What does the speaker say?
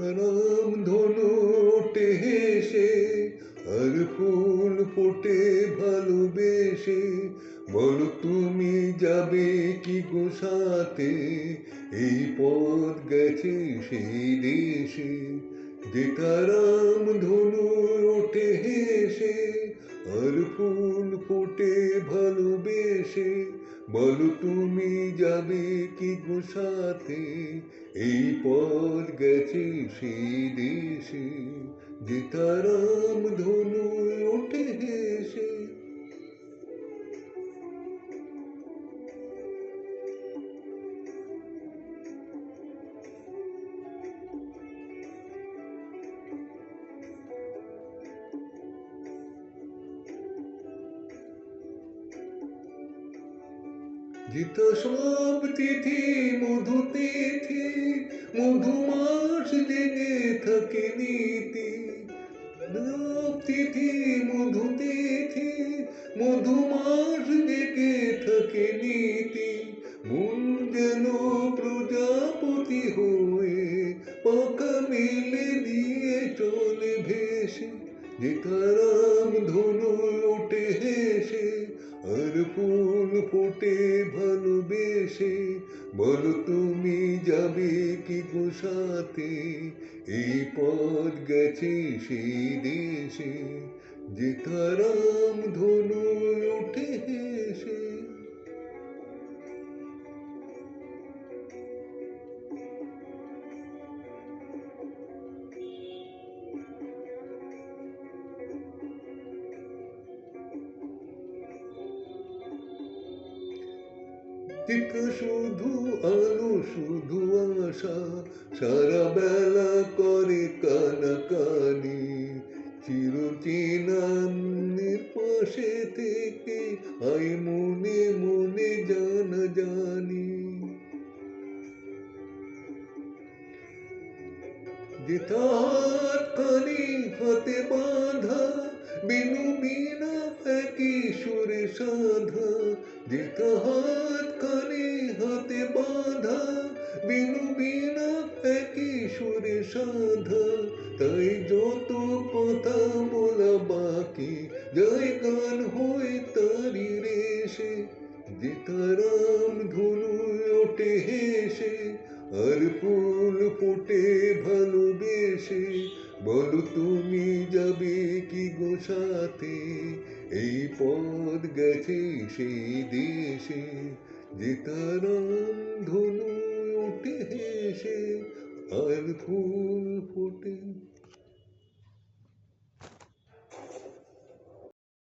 যেথারাম ধনু ওঠে হেসে আর ফুল ফোটে ভালোবেসে, বলো তুমি যাবে কি গো সাথে, এই পথ গেছে সেই দেশে। যেথারাম ধনু ওঠে হেসে আর ফুল ফোটে ভালোবেসে, বলো তুমি যাবে কি গো সাথে, এই পথ গেছে সেই দেশে। যেথারাম ধনু ওঠে হেসে। যেথা সব তিথি মধু তিথি, মধুমাস জেগে থাকে নীতি। সব তিথি মধু তিথি, মধুমাস জেগে থাকে নীতি। মন যেন প্রজাপতি হয়ে পাখা মেলে দিয়ে চলে ভেসে। যেথারাম ধনু ওঠে হেসে আর ফুল ফোটে ভালোবেসে, বলো তুমি যাবে কি গো সাথে, এই পথ গেছে সেই দেশে। যেথারাম ধনু ওঠে হেসে। যেথা শুধু আলো শুধু আশা, সারা বেলা করে কানাকানি। চিরচেনার পাশে থেকে আই মনে মনে জানা জানি। যেথা হাতখানি হাতে বাঁধা, বিনু বিনা একই সুরে সাধা। যেথা হাতখানি হাতে বাঁধা, বিনু বিনা একই সুরে সাধা। তাই যত কথা বলা বাকি, যায় গান হয়ে তারি রেশে। যেথারাম ধনু ওঠে হেসে আর ফুল ফোটে ভালোবেসে, বলো তুমি যাবে কি গো সাথে, এই পথ গেছে সেই দেশে। যেথারাম ধনু ওঠে হেসে আর ফুল